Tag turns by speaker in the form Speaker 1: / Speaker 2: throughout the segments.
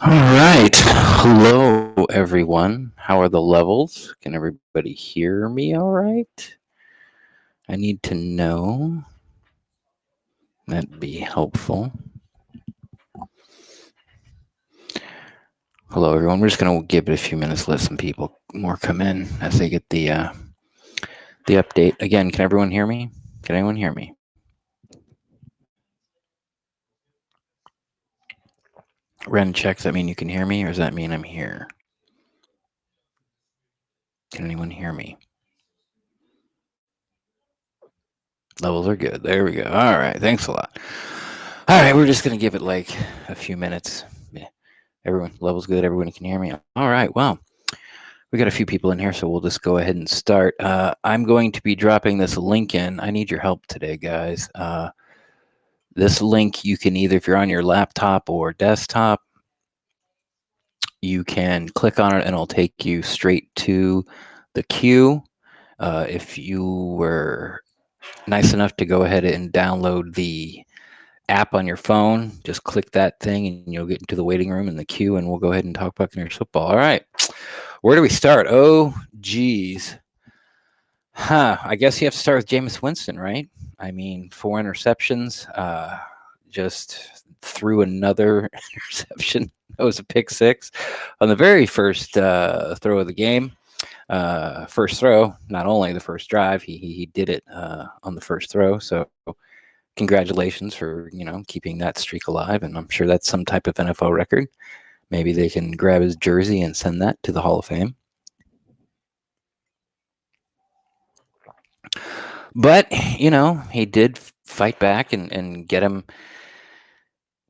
Speaker 1: All right. Hello, everyone. How are the levels? Can everybody hear me all right? I need to know. That'd be helpful. Hello, everyone. We're just going to give it a few minutes, let some people more come in as they get the update. Again, can everyone hear me? Can anyone hear me? Ren checks. That mean you can hear me, or does that mean I'm here? Can anyone hear me? Levels are good. There we go. All right. Thanks a lot. All right. We're just going to give it like a few minutes. Yeah. Everyone, levels good. Everyone can hear me. All right. Well, we got a few people in here, so we'll just go ahead and start. I'm going to be dropping this link in. I need your help today, guys. This link, you can either, if you're on your laptop or desktop, you can click on it and it'll take you straight to the queue. If you were nice enough to go ahead and download the app on your phone, just click that thing and you'll get into the waiting room in the queue, and we'll go ahead and talk Buccaneers football. All right. Where do we start? Oh, geez. I guess you have to start with Jameis Winston, right? I mean, 4 interceptions. Just threw another interception. That was a pick six on the very first throw of the game. First throw, not only the first drive, he did it on the first throw. So congratulations for keeping that streak alive, and I'm sure that's some type of NFL record. Maybe they can grab his jersey and send that to the Hall of Fame. But he did fight back and get him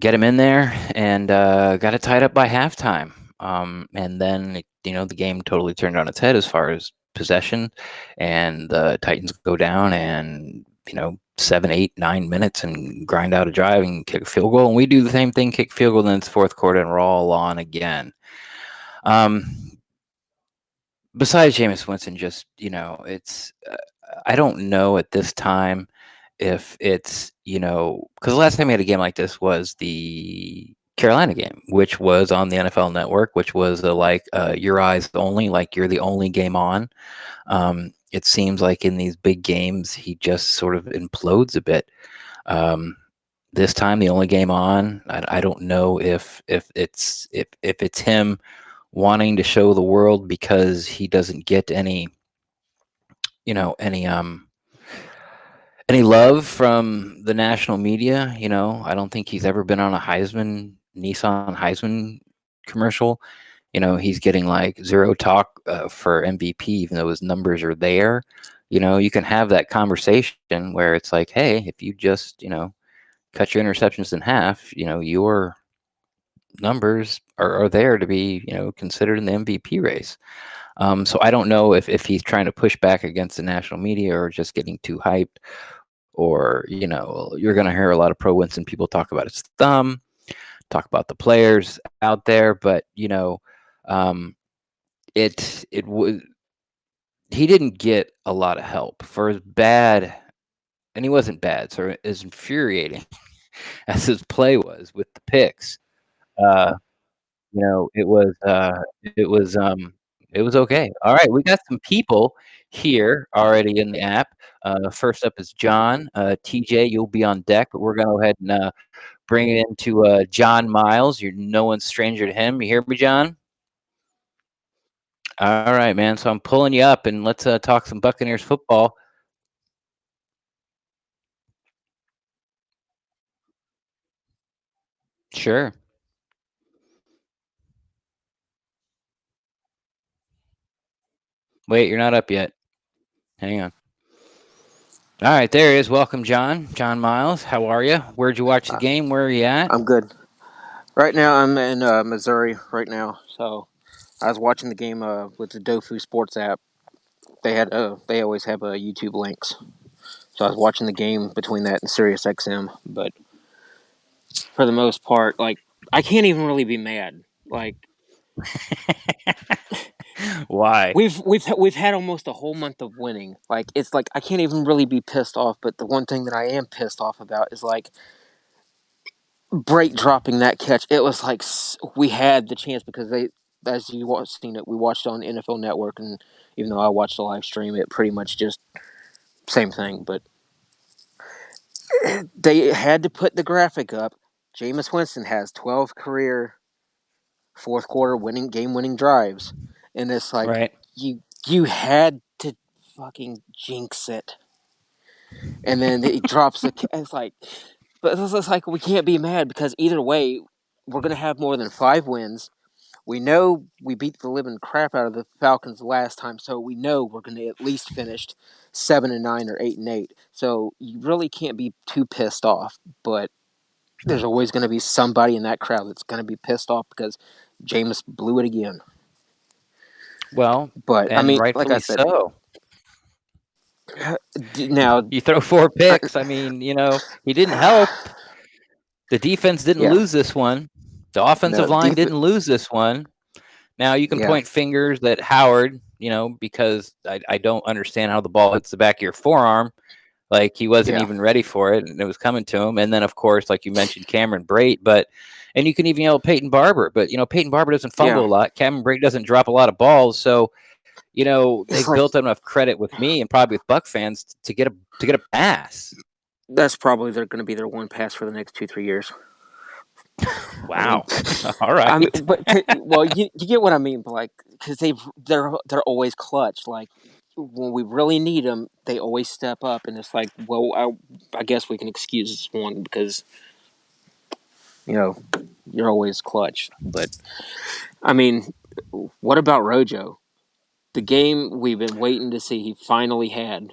Speaker 1: in there, and got it tied up by halftime. And then the game totally turned on its head as far as possession, and the Titans go down and 7, 8, 9 minutes and grind out a drive and kick a field goal, and we do the same thing, kick a field goal, then it's fourth quarter and we're all on again. Besides Jameis Winston, just it's I don't know at this time if it's because the last time we had a game like this was the Carolina game, which was on the NFL Network, which was your eyes only, like you're the only game on. It seems like in these big games he just sort of implodes a bit. This time the only game on, I don't know if it's him wanting to show the world because he doesn't get any any love from the national media. I don't think he's ever been on a Nissan Heisman commercial. He's getting like zero talk for MVP, even though his numbers are there. You can have that conversation where it's like, hey, if you just cut your interceptions in half, your numbers are there to be considered in the MVP race. So I don't know if he's trying to push back against the national media or just getting too hyped, or you're going to hear a lot of pro Winston people talk about his thumb, talk about the players out there, but it was he didn't get a lot of help for as bad, and he wasn't bad, so as infuriating as his play was with the picks. Uh, it was it was okay. All right, we got some people here already in the app. First up is John. TJ, you'll be on deck, but we're gonna go ahead and bring it into John Miles. You're no one stranger to him. You hear me, John? All right, man. So I'm pulling you up, and let's talk some Buccaneers football. Sure. Wait, you're not up yet. Hang on. All right, there he is. Welcome, John. John Miles. How are you? Where'd you watch the
Speaker 2: Uh,
Speaker 1: game? Where are you at?
Speaker 2: I'm good. Right now, I'm in Missouri right now. So I was watching the game with the Dofu Sports app. They always have YouTube links. So I was watching the game between that and Sirius XM. But for the most part, like I can't even really be mad. Like
Speaker 1: Why?
Speaker 2: we've had almost a whole month of winning. Like it's like I can't even really be pissed off. But the one thing that I am pissed off about is like Brake dropping that catch. It was like we had the chance because they, as you seen it, we watched on NFL Network, and even though I watched the live stream, it pretty much just same thing. But they had to put the graphic up. Jameis Winston has 12 career fourth quarter game winning drives, and it's like
Speaker 1: Right.
Speaker 2: you had to fucking jinx it, and then he drops the. It's like, but it's like we can't be mad because either way, we're gonna have more than 5 wins. We know we beat the living crap out of the Falcons last time, so we know we're going to at least finish 7-9 or 8-8. So you really can't be too pissed off. But there's always going to be somebody in that crowd that's going to be pissed off because Jameis blew it again.
Speaker 1: Well,
Speaker 2: But I
Speaker 1: and
Speaker 2: mean, like I
Speaker 1: rightfully
Speaker 2: said,
Speaker 1: so.
Speaker 2: now,
Speaker 1: You throw four
Speaker 2: I,
Speaker 1: picks. I mean, he didn't help. The defense didn't
Speaker 2: yeah,
Speaker 1: lose this one. The offensive
Speaker 2: no,
Speaker 1: line didn't lose this one. Now you can
Speaker 2: yeah,
Speaker 1: point fingers at Howard, because I don't understand how the ball hits the back of your forearm. Like he wasn't
Speaker 2: yeah,
Speaker 1: even ready for it, and it was coming to him. And then, of course, like you mentioned, Cameron Brate, and you can even yell Peyton Barber, but Peyton Barber doesn't
Speaker 2: yeah.
Speaker 1: fumble a lot. Cameron Brate doesn't drop a lot of balls, so
Speaker 2: It's
Speaker 1: they've
Speaker 2: like
Speaker 1: built enough credit with me and probably with Buck fans to get a pass.
Speaker 2: that's probably they're going to be their one pass for the next 2-3 years. I mean,
Speaker 1: Wow. All right.
Speaker 2: but well, you get what I mean. But like, because they're always clutch. Like when we really need them, they always step up, and it's like, well, I guess we can excuse this one because you know you're always clutch. But I mean, what about Rojo? The game we've been waiting to see, he finally had,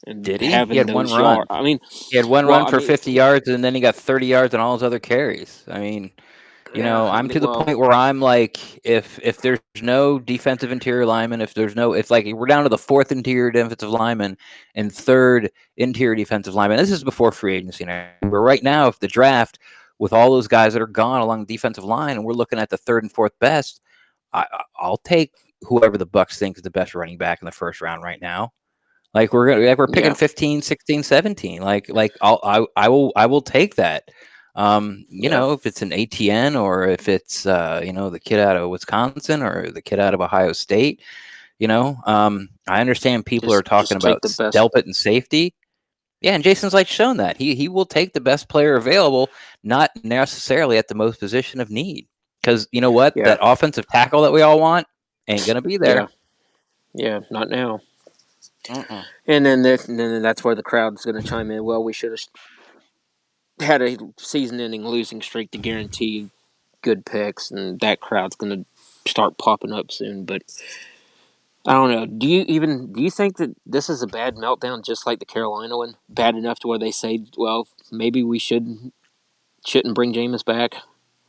Speaker 2: and
Speaker 1: Did he? He
Speaker 2: having
Speaker 1: had one
Speaker 2: those yards.
Speaker 1: run.
Speaker 2: I mean,
Speaker 1: He had one
Speaker 2: well,
Speaker 1: run
Speaker 2: I
Speaker 1: for
Speaker 2: mean,
Speaker 1: 50 yards, and then he got 30 yards on all his other carries. I mean,
Speaker 2: yeah, I
Speaker 1: I'm
Speaker 2: mean,
Speaker 1: to the
Speaker 2: well,
Speaker 1: point where I'm like, if there's no defensive interior lineman, if like we're down to the fourth interior defensive lineman and third interior defensive lineman. This is before free agency now. But right now, if the draft with all those guys that are gone along the defensive line, and we're looking at the third and fourth best, I'll take whoever the Bucs think is the best running back in the first round right now. Like we're picking
Speaker 2: yeah,
Speaker 1: 15, 16, 17. Like I will take that.
Speaker 2: yeah,
Speaker 1: If it's an ATN or if it's the kid out of Wisconsin or the kid out of Ohio State, I understand people are talking
Speaker 2: just take
Speaker 1: about
Speaker 2: the best.
Speaker 1: delpit and safety. Yeah, and Jason's like shown that. He will take the best player available, not necessarily at the most position of need. Because you know what?
Speaker 2: Yeah,
Speaker 1: That offensive tackle that we all want ain't gonna be
Speaker 2: yeah,
Speaker 1: there.
Speaker 2: yeah. Not now.
Speaker 1: Mm-mm.
Speaker 2: And then that's where the crowd's going to chime in. Well, we should have had a season-ending losing streak to guarantee good picks, and that crowd's going to start popping up soon. But I don't know. Do you think that this is a bad meltdown, just like the Carolina one, bad enough to where they say, well, maybe we shouldn't bring Jameis back,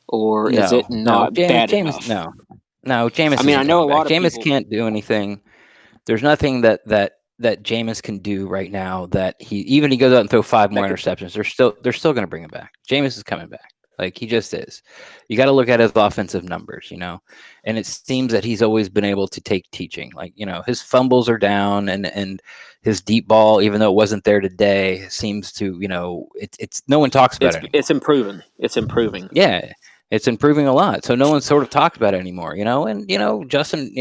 Speaker 2: or is
Speaker 1: No,
Speaker 2: it
Speaker 1: no,
Speaker 2: not
Speaker 1: James,
Speaker 2: bad
Speaker 1: James,
Speaker 2: enough?
Speaker 1: no, no,
Speaker 2: I
Speaker 1: Jameis
Speaker 2: mean, I
Speaker 1: isn't
Speaker 2: know a
Speaker 1: coming back.
Speaker 2: lot of
Speaker 1: Jameis
Speaker 2: people.
Speaker 1: can't do anything. There's nothing that Jameis can do right now that he goes out and throw five more
Speaker 2: That could,
Speaker 1: interceptions. They're still going to bring him back. Jameis is coming back. Like he just is. You got to look at his offensive numbers, and it seems that he's always been able to take teaching. Like his fumbles are down, and his deep ball, even though it wasn't there today, seems to it's no one talks about
Speaker 2: it's
Speaker 1: it anymore.
Speaker 2: it's improving. It's improving.
Speaker 1: Yeah, it's improving a lot. So no one sort of talks about it anymore, And Justin,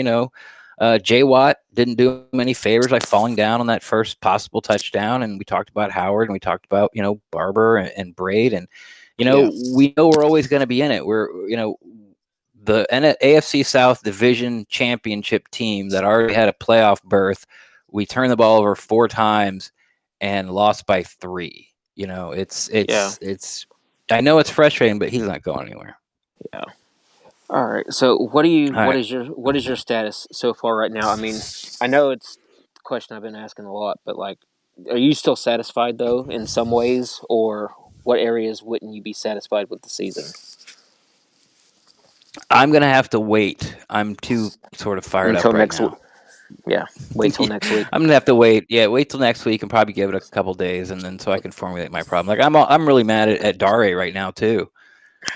Speaker 1: Jay Watt didn't do him any favors by falling down on that first possible touchdown. And we talked about Howard, and we talked about Barber and Braid, and
Speaker 2: Yeah,
Speaker 1: we know we're always going to be in it. We're the AFC South Division Championship team that already had a playoff berth. We turned the ball over 4 times and lost by 3. It's
Speaker 2: yeah,
Speaker 1: it's it's I know it's frustrating, but he's not going anywhere.
Speaker 2: yeah. All right. So,
Speaker 1: All right.
Speaker 2: what is your status so far right now? I mean, I know it's a question I've been asking a lot, but like, Are you still satisfied though in some ways, or what areas wouldn't you be satisfied with the season
Speaker 1: I'm gonna have to wait. I'm too sort of fired
Speaker 2: until
Speaker 1: up right
Speaker 2: next week?
Speaker 1: now.
Speaker 2: Yeah, wait till next week.
Speaker 1: I'm gonna have to wait. Yeah, wait till next week and probably give it a couple days, and then so I can formulate my problem. Like I'm really mad at Dare right now too.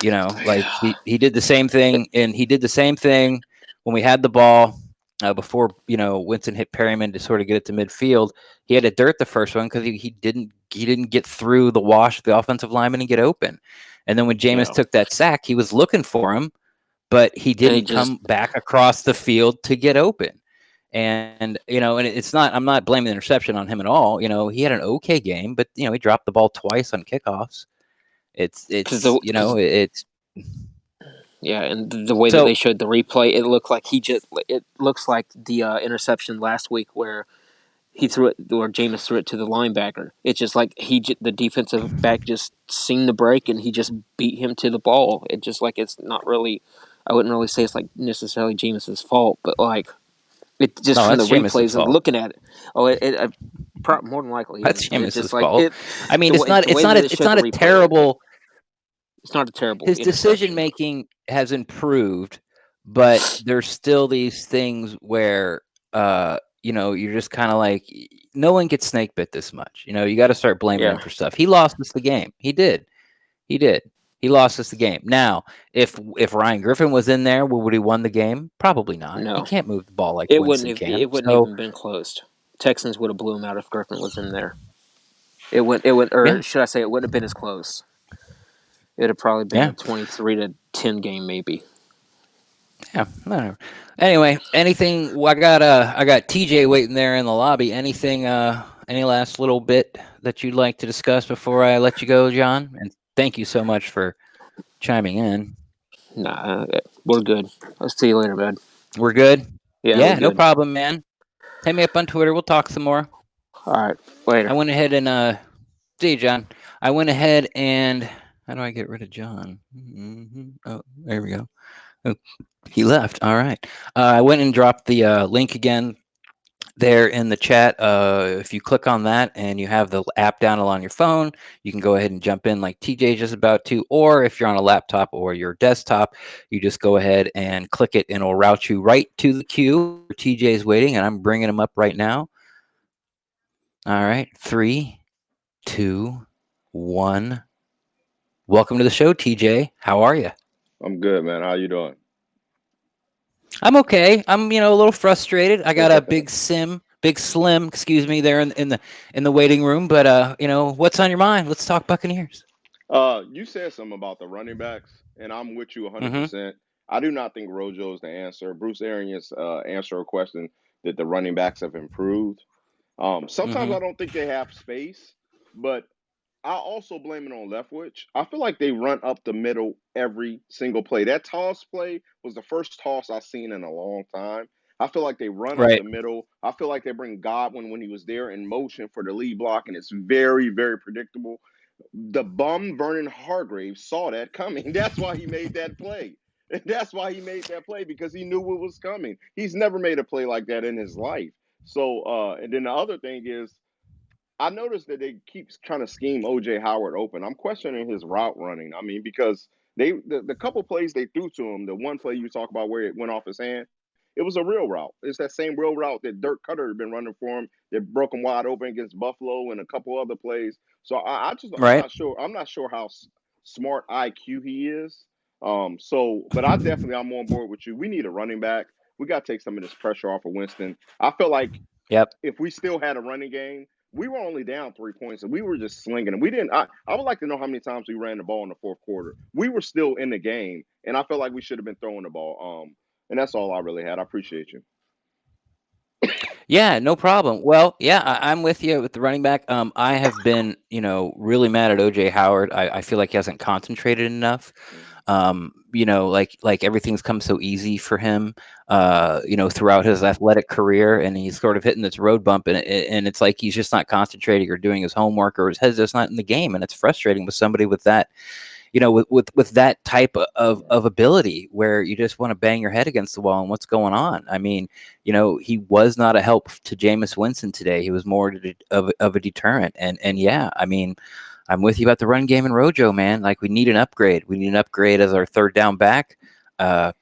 Speaker 1: You know, like he did the same thing, and he did the same thing when we had the ball before Winston hit Perryman to sort of get it to midfield. He had to dirt the first one because he didn't get through the wash of the offensive lineman and get open. And then when Jameis
Speaker 2: Yeah,
Speaker 1: took that sack, he was looking for him, but he
Speaker 2: and he
Speaker 1: didn't
Speaker 2: just
Speaker 1: come back across the field to get open. And and it's not. I'm not blaming the interception on him at all. He had an okay game, but he dropped the ball twice on kickoffs. It's
Speaker 2: because
Speaker 1: it's you know it's
Speaker 2: yeah, and the way that they
Speaker 1: so
Speaker 2: showed the replay, it looks like the interception last week where he threw it, or Jameis threw it to the linebacker. It's just like the defensive back just seen the break and he just beat him to the ball. It just like it's not really, I wouldn't really say it's like necessarily Jameis's fault, but like it just
Speaker 1: no,
Speaker 2: from the
Speaker 1: that's Jameis's
Speaker 2: replays and
Speaker 1: fault.
Speaker 2: looking at it, more than likely
Speaker 1: That's
Speaker 2: is. It's just
Speaker 1: Jameis's
Speaker 2: like
Speaker 1: fault. I mean,
Speaker 2: the way that it
Speaker 1: it's
Speaker 2: showed
Speaker 1: not
Speaker 2: the
Speaker 1: a
Speaker 2: replay, like
Speaker 1: terrible.
Speaker 2: it's not a terrible
Speaker 1: His decision
Speaker 2: interception.
Speaker 1: making has improved, but there's still these things where you're just kind of like no one gets snake bit this much. You got to start blaming
Speaker 2: Yeah,
Speaker 1: him for stuff. He lost us the game. He did. He did. He lost us the game. Now, if Ryan Griffin was in there, would he won the game? Probably not. He
Speaker 2: no,
Speaker 1: can't move the ball like
Speaker 2: it wouldn't
Speaker 1: Winston
Speaker 2: have.
Speaker 1: can.
Speaker 2: It wouldn't
Speaker 1: So
Speaker 2: even been close. Texans would have blew him out if Griffin was in there. It would,
Speaker 1: yeah,
Speaker 2: or should I say, it wouldn't have been as close. It'd have probably been
Speaker 1: yeah.
Speaker 2: a 23-10 game, maybe.
Speaker 1: Yeah, whatever. Anyway, anything? I got TJ waiting there in the lobby. Anything? Any last little bit that you'd like to discuss before I let you go, John? And thank you so much for chiming in.
Speaker 2: Nah, we're good. I'll see you later, bud.
Speaker 1: We're good.
Speaker 2: Yeah, we're
Speaker 1: Yeah, no
Speaker 2: good.
Speaker 1: problem, man. Hit me up on Twitter. We'll talk some more.
Speaker 2: All right,
Speaker 1: I
Speaker 2: later.
Speaker 1: went ahead and see you, John. I went ahead and how do I get rid of John? Oh, there we go. Oh, he left. All right. I went and dropped the link again there in the chat. If you click on that and you have the app downloaded on your phone, you can go ahead and jump in like TJ just about to. Or if you're on a laptop or your desktop, you just go ahead and click it and it'll route you right to the queue. TJ's waiting and I'm bringing him up right now. All right. 3, 2, 1. Welcome to the show, TJ. How are you?
Speaker 3: I'm good, man. How you doing?
Speaker 1: I'm okay. I'm a little frustrated. I got a big slim, excuse me, there in the waiting room. But what's on your mind? Let's talk Buccaneers.
Speaker 3: You said something about the running backs, and I'm with you
Speaker 1: Mm-hmm.
Speaker 3: 100%. I do not think Rojo is the answer. Bruce Arians answered a question that the running backs have improved. Sometimes
Speaker 1: Mm-hmm.
Speaker 3: I don't think they have space, but I also blame it on Leftwich. I feel like they run up the middle every single play. That toss play was the first toss I've seen in a long time. I feel like they run up
Speaker 1: Right.
Speaker 3: the middle. I feel like they bring Godwin when he was there in motion for the lead block, and it's very, very predictable. The bum Vernon Hargrave saw that coming. That's why he made that play. And that's why he made that play because he knew what was coming. He's never made a play like that in his life. So, and then the other thing is, I noticed that they keep trying to scheme OJ Howard open. I'm questioning his route running. I mean, because the couple plays they threw to him, the one play you talk about where it went off his hand, it was a real route. It's that same real route that Dirk Cutter had been running for him that broke him wide open against Buffalo and a couple other plays. So I'm
Speaker 1: Right.
Speaker 3: not sure. I'm not sure how smart IQ he is. But I'm on board with you. We need a running back. We got to take some of this pressure off of Winston. I feel like
Speaker 1: Yep.
Speaker 3: if we still had a running game, we were only down 3 points and we were just slinging them. We didn't. I would like to know how many times we ran the ball in the fourth quarter. We were still in the game, and I felt like we should have been throwing the ball. And that's all I really had. I appreciate you.
Speaker 1: Yeah, no problem. Well, yeah, I'm with you with the running back. I have been, really mad at OJ Howard. I feel like he hasn't concentrated enough. Like everything's come so easy for him, throughout his athletic career, and he's sort of hitting this road bump, and it's like he's just not concentrating or doing his homework, or his head's just not in the game, and it's frustrating with somebody with that, with that type of ability where you just want to bang your head against the wall and what's going on. I mean, he was not a help to Jameis Winston today. He was more of a deterrent. And yeah, I mean, I'm with you about the run game and Rojo, man. Like, we need an upgrade. We need an upgrade as our third down back. I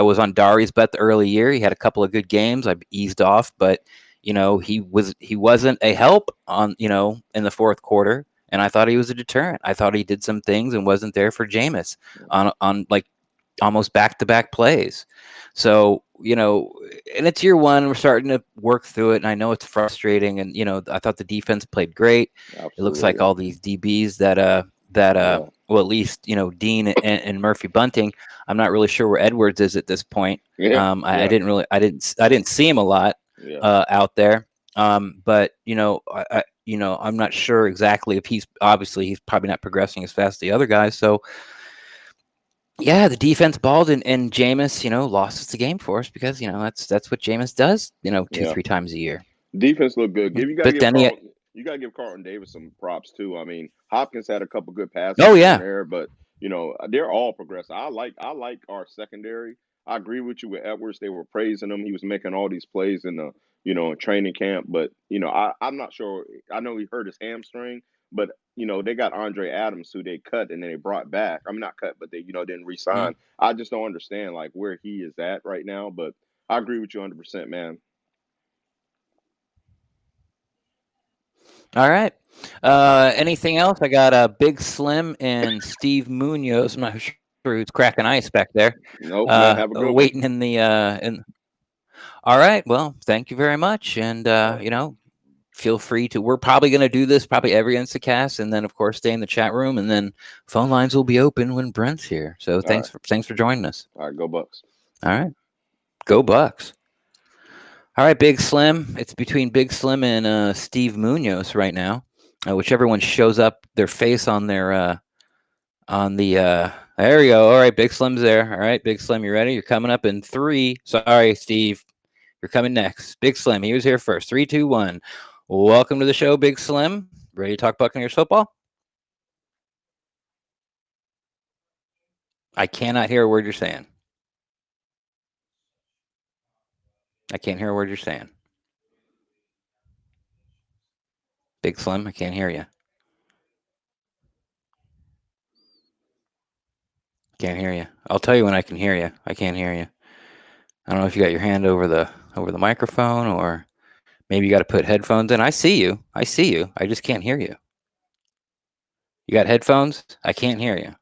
Speaker 1: was on Dari's bet the early year. He had a couple of good games. I eased off, but he wasn't a help on in the fourth quarter. And I thought he was a deterrent. I thought he did some things and wasn't there for Jameis on like almost back-to-back plays. So, and it's year one. We're starting to work through it, and I know it's frustrating. And I thought the defense played great.
Speaker 3: Absolutely.
Speaker 1: It looks like all these DBs that well, at least Dean and Murphy Bunting. I'm not really sure where Edwards is at this point. I didn't see him a lot out there. But I'm not sure exactly if he's probably not progressing as fast as the other guys. So yeah, the defense balled and Jameis, lost the game for us because that's what Jameis does, 2-3 times a year.
Speaker 3: Defense looked good. You
Speaker 1: But then
Speaker 3: you gotta give Carlton Davis some props too. I mean, Hopkins had a couple good passes there, but they're all progressive. I like our secondary. I agree with you with Edwards. They were praising him. He was making all these plays in the in training camp. But I'm not sure. I know he hurt his hamstring, but they got Andre Adams who they cut and then they brought back. I mean, not cut, but they didn't re-sign. I just don't understand like where he is at right now. But I agree with you 100%, man.
Speaker 1: All right. Anything else? I got Big Slim and Steve Munoz. I'm not sure who's cracking ice back there.
Speaker 3: Nope. Man, have a good
Speaker 1: waiting in the All right. Well, thank you very much, and feel free to. We're probably going to do this probably every Instacast, and then of course stay in the chat room, and then phone lines will be open when Brent's here. So thanks for joining us.
Speaker 3: All right, go Bucs.
Speaker 1: All right, go Bucs. All right, Big Slim. It's between Big Slim and Steve Munoz right now. Whichever one shows up, their face on their there you go. All right, Big Slim's there. All right, Big Slim, you ready? You're coming up in 3. Sorry, Steve. You're coming next. Big Slim, he was here first. 3, 2, 1. Welcome to the show, Big Slim. Ready to talk Buccaneers football? I cannot hear a word you're saying. I can't hear a word you're saying. Big Slim, I can't hear you. Can't hear you. I'll tell you when I can hear you. I can't hear you. I don't know if you got your hand over the microphone or maybe you got to put headphones in. I see you. I just can't hear you. You got headphones? I can't hear you.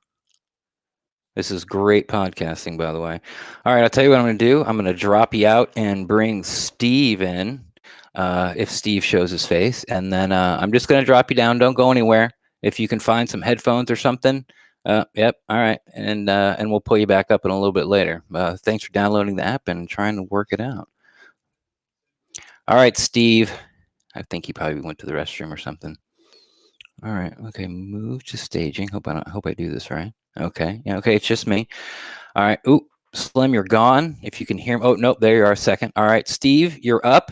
Speaker 1: This is great podcasting, by the way. All right, I'll tell you what I'm going to do. I'm going to drop you out and bring Steve in, if Steve shows his face. And then I'm just going to drop you down. Don't go anywhere. If you can find some headphones or something. Yep. All right. And we'll pull you back up in a little bit later. Thanks for downloading the app and trying to work it out. All right, Steve. I think he probably went to the restroom or something. All right. Okay. Move to staging. Hope I do this right. Okay. Yeah. Okay. It's just me. All right. Ooh, Slim, you're gone. If you can hear me. Oh, nope. There you are. A second. All right. Steve, you're up.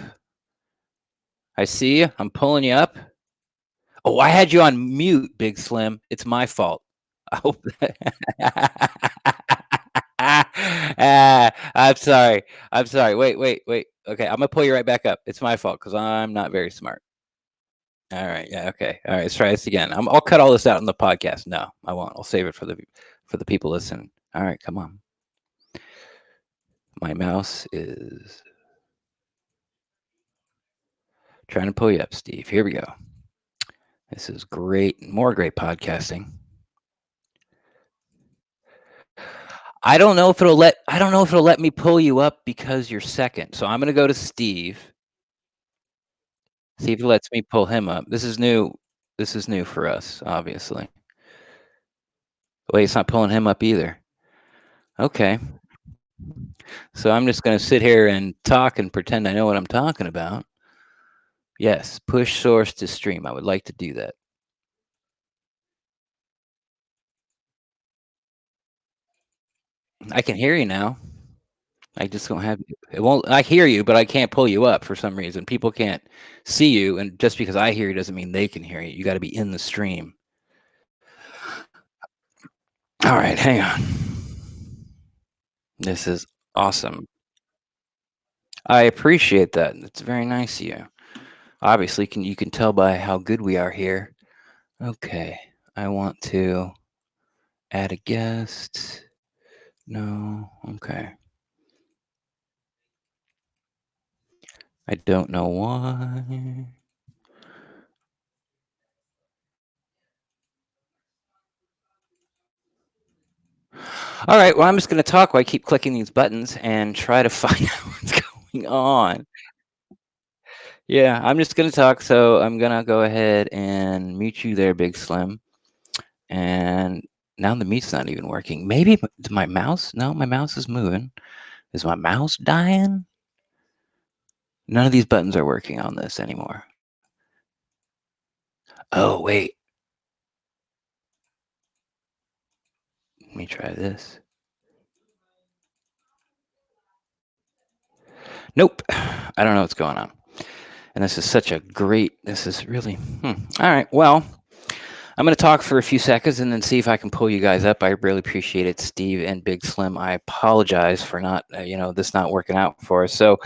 Speaker 1: I see you. I'm pulling you up. Oh, I had you on mute, Big Slim. It's my fault. I hope I'm sorry. Wait. Okay. I'm going to pull you right back up. It's my fault because I'm not very smart. All right. Yeah. Okay. All right. Let's try this again. I'll cut all this out in the podcast. No, I won't. I'll save it for the people listening. All right. Come on. My mouse is trying to pull you up, Steve. Here we go. This is great. More great podcasting. I don't know if it'll let me pull you up because you're second. So I'm going to go to Steve. See if it lets me pull him up. This is new. This is new for us, obviously. Wait, it's not pulling him up either. Okay. So I'm just going to sit here and talk and pretend I know what I'm talking about. Yes, push source to stream. I would like to do that. I can hear you now. I just don't have it. Won't. I hear you, but I can't pull you up for some reason. People can't see you, and just because I hear you doesn't mean they can hear you. You got to be in the stream. All right, hang on. This is awesome. I appreciate that. It's very nice of you. Obviously, you can tell by how good we are here. Okay, I want to add a guest. No, okay. I don't know why. All right, well, I'm just going to talk while I keep clicking these buttons and try to find out what's going on. Yeah, I'm just going to talk. So I'm going to go ahead and mute you there, Big Slim. And now the mute's not even working. Maybe my mouse? No, my mouse is moving. Is my mouse dying? None of these buttons are working on this anymore. Oh, wait. Let me try this. Nope. I don't know what's going on. And this is such a great, this is really, all right. Well, I'm going to talk for a few seconds and then see if I can pull you guys up. I really appreciate it, Steve and Big Slim. I apologize for not, this not working out for us. So,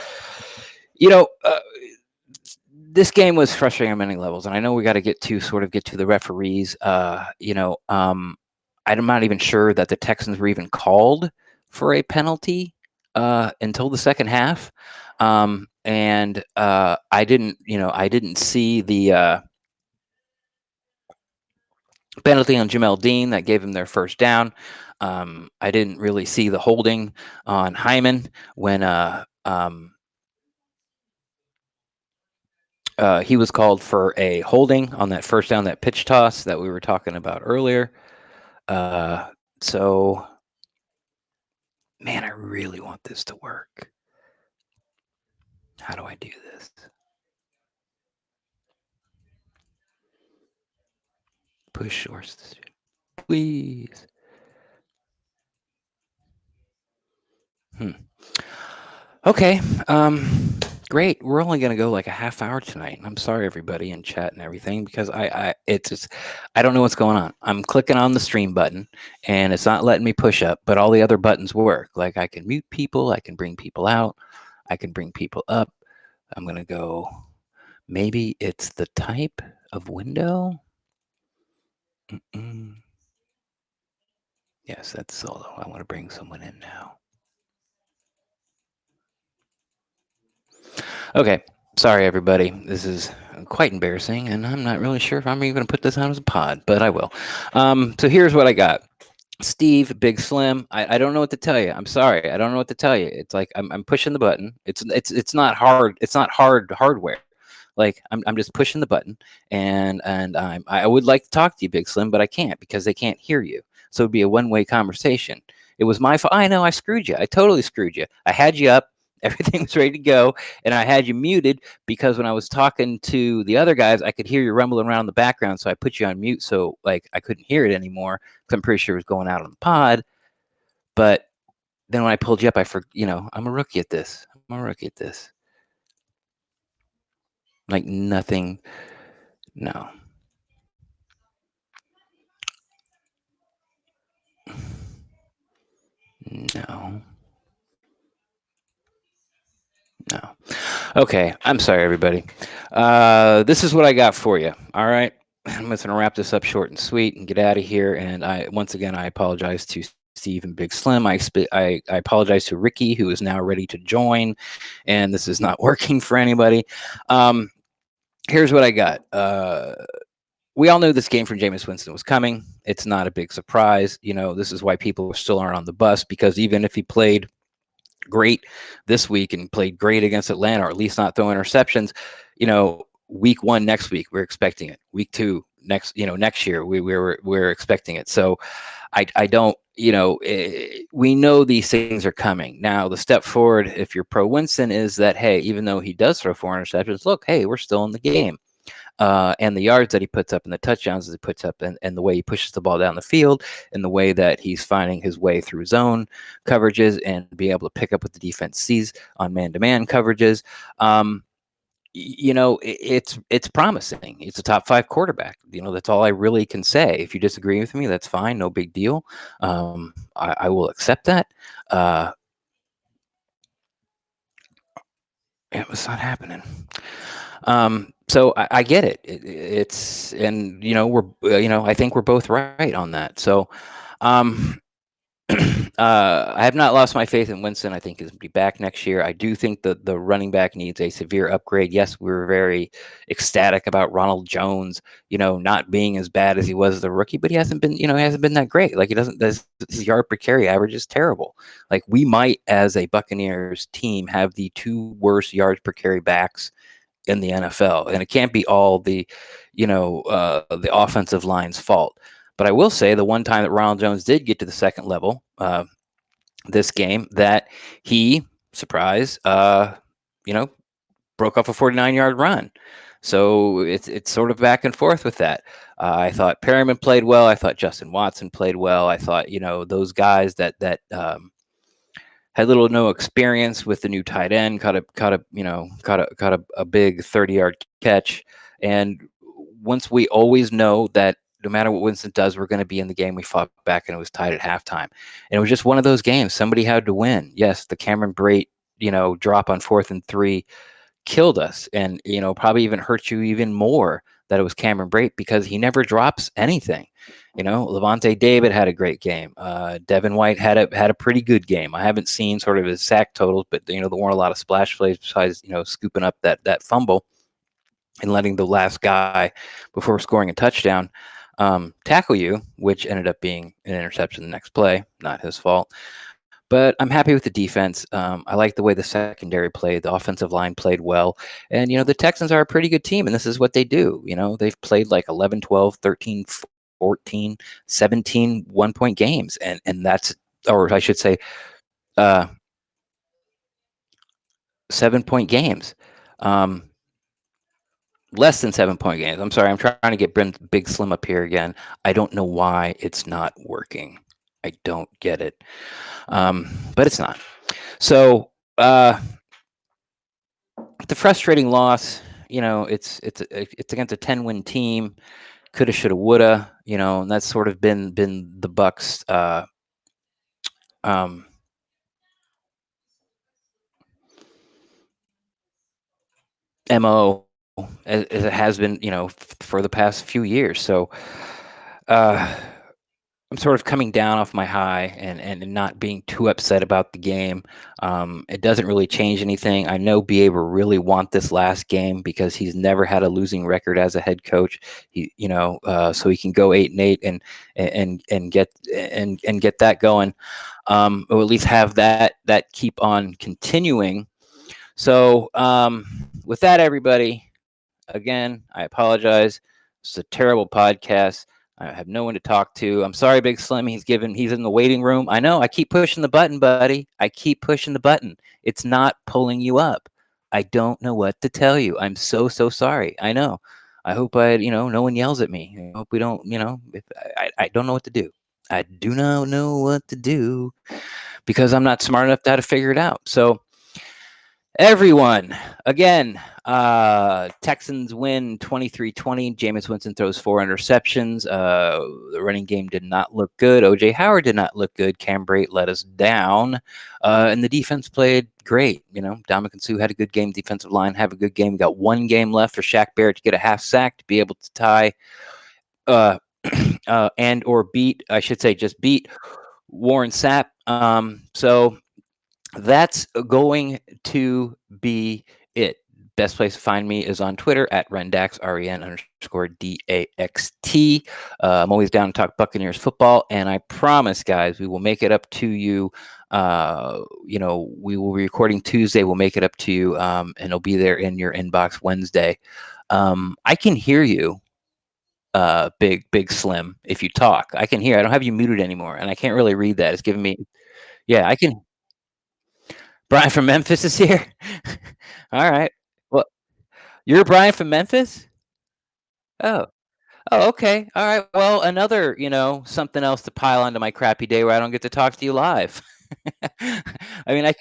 Speaker 1: this game was frustrating on many levels, and I know we got to get to the referees. I'm not even sure that the Texans were even called for a penalty until the second half, and I didn't see the penalty on Jamel Dean that gave him their first down. I didn't really see the holding on Hyman when he was called for a holding on that first down, that pitch toss that we were talking about earlier. So, man, I really want this to work. How do I do this? Push source, please. Okay. Great. We're only gonna go like a half hour tonight. I'm sorry, everybody in chat and everything, because it's just, I don't know what's going on. I'm clicking on the stream button and it's not letting me push up, but all the other buttons work. Like I can mute people, I can bring people out, I can bring people up. I'm gonna go. Maybe it's the type of window. Yes, that's solo. I want to bring someone in now. Okay. Sorry, everybody. This is quite embarrassing, and I'm not really sure if I'm even going to put this on as a pod, but I will. So here's what I got. Steve, Big Slim, I don't know what to tell you. I'm sorry. I don't know what to tell you. It's like I'm pushing the button. It's not hard. It's not hard hardware. Like I'm just pushing the button, and I would like to talk to you, Big Slim, but I can't because they can't hear you. So it'd be a one-way conversation. It was my fault. I know I screwed you. I totally screwed you. I had you up. Everything was ready to go, and I had you muted because when I was talking to the other guys, I could hear you rumbling around in the background. So I put you on mute, so like I couldn't hear it anymore because I'm pretty sure it was going out on the pod. But then when I pulled you up, I'm a rookie at this. Like nothing. No. No. No. Okay. I'm sorry, everybody. This is what I got for you. All right. I'm just going to wrap this up short and sweet and get out of here. And once again, I apologize to Steve and Big Slim. I apologize to Ricky, who is now ready to join. And this is not working for anybody. Here's what I got. We all knew this game from Jameis Winston was coming. It's not a big surprise. This is why people still aren't on the bus, because even if he played great this week and played great against Atlanta, or at least not throwing interceptions, week one next week we're expecting it. Week two next year we're expecting it. So I don't, we know these things are coming. Now the step forward, if you're pro Winston, is that, hey, even though he does throw 4 interceptions, look, hey, we're still in the game. And the yards that he puts up and the touchdowns that he puts up, and the way he pushes the ball down the field, and the way that he's finding his way through zone coverages and be able to pick up what the defense sees on man-to-man coverages. it's promising. It's a top 5 quarterback. That's all I really can say. If you disagree with me, that's fine. No big deal. I will accept that. It was not happening. So I get it. It's and I think we're both right on that. So, um, I have not lost my faith in Winston. I think he'll be back next year. I do think that the running back needs a severe upgrade. Yes, we were very ecstatic about Ronald Jones, not being as bad as he was as a rookie, but he hasn't been that great. Like his yard per carry average is terrible. Like we might, as a Buccaneers team, have the 2 worst yards per carry backs in the NFL, and it can't be all the offensive line's fault. But I will say the one time that Ronald Jones did get to the second level, this game, that he, surprise, broke off a 49-yard run. So it's sort of back and forth with that. I thought Perriman played well. I thought Justin Watson played well. I thought those guys that had little or no experience with the new tight end caught a big 30-yard catch. And once we always know that no matter what Winston does, we're going to be in the game, we fought back and it was tied at halftime. And it was just one of those games. Somebody had to win. Yes, the Cameron Brate, drop on 4th and 3 killed us, and probably even hurt you even more that it was Cameron Brate, because he never drops anything. Levante David had a great game. Devin White had a pretty good game. I haven't seen sort of his sack totals, but there weren't a lot of splash plays besides scooping up that fumble and letting the last guy before scoring a touchdown tackle you, which ended up being an interception the next play. Not his fault. But I'm happy with the defense. I like the way the secondary played. The offensive line played well. And, the Texans are a pretty good team, and this is what they do. They've played like 11, 12, 13, 14, 17 one-point games. And that's, or I should say, 7-point games. Less than 7-point games. I'm sorry. I'm trying to get Big Slim up here again. I don't know why it's not working. I don't get it. But it's not. So, the frustrating loss, it's against a 10-win team. Coulda, shoulda, woulda, and that's sort of been the Bucs MO, as it has been, for the past few years. So, I'm sort of coming down off my high and not being too upset about the game. It doesn't really change anything. I know BA will really want this last game because he's never had a losing record as a head coach. So he can go 8-8 and get that going. Or at least have that keep on continuing. So with that, everybody, again, I apologize. It's a terrible podcast. I have no one to talk to. I'm sorry, Big Slim. He's in the waiting room. I know. I keep pushing the button, buddy. I keep pushing the button. It's not pulling you up. I don't know what to tell you. I'm so sorry. I know. I hope no one yells at me. I hope we don't, if I don't know what to do. I do not know what to do because I'm not smart enough to how to figure it out. So, everyone, again, Texans win 23-20. Jameis Winston throws 4 interceptions. The running game did not look good. OJ Howard did not look good. Cam Brate let us down. And the defense played great. Dominican Sue had a good game. Defensive line have a good game. We got 1 game left for Shaq Barrett to get a half sack to be able to tie and or beat, I should say, just beat Warren Sapp. So that's going to be it. Best place to find me is on Twitter at Rendax, REN_DAXT. I'm always down to talk Buccaneers football, and I promise, guys, we will make it up to you. We will be recording Tuesday. We'll make it up to you, and it'll be there in your inbox Wednesday. I can hear you, Big Slim, if you talk. I can hear. I don't have you muted anymore, and I can't really read that. It's giving me. Yeah, I can. Brian from Memphis is here. All right. Well, you're Brian from Memphis? Oh. Oh, okay. All right. Well, another, something else to pile onto my crappy day where I don't get to talk to you live. I mean,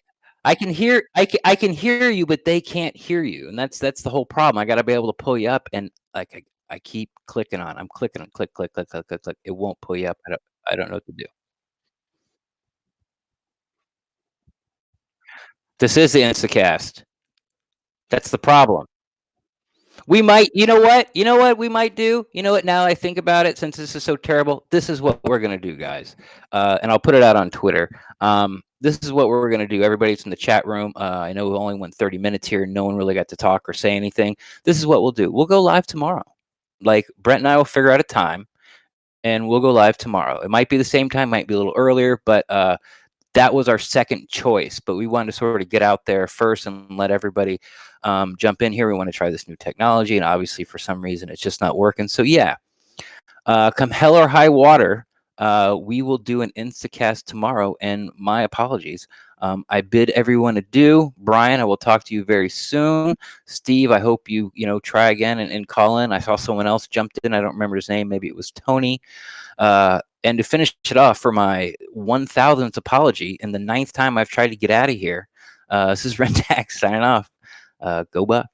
Speaker 1: I can hear I can hear you, but they can't hear you, and that's the whole problem. I got to be able to pull you up, and like I keep clicking on. I'm clicking on click click click click click click. It won't pull you up. I don't know what to do. This is the Instacast. That's the problem. We might, you know what we might do? You know what? Now I think about it, since this is so terrible, this is what we're gonna do, guys. And I'll put it out on Twitter. This is what we're gonna do. Everybody's in the chat room. I know we only went 30 minutes here. No one really got to talk or say anything. This is what we'll do. We'll go live tomorrow. Like Brent and I will figure out a time, and we'll go live tomorrow. It might be the same time, might be a little earlier, but that was our second choice, but we wanted to sort of get out there first and let everybody jump in here. We want to try this new technology, and obviously for some reason it's just not working. So yeah, come hell or high water, we will do an Instacast tomorrow, and my apologies. I bid everyone adieu. Brian, I will talk to you very soon. Steve, I hope you try again and call in. I saw someone else jumped in. I don't remember his name. Maybe it was Tony. And to finish it off, for my 1000th apology and the 9th time I've tried to get out of here, this is Rentax signing off. Go Bucs.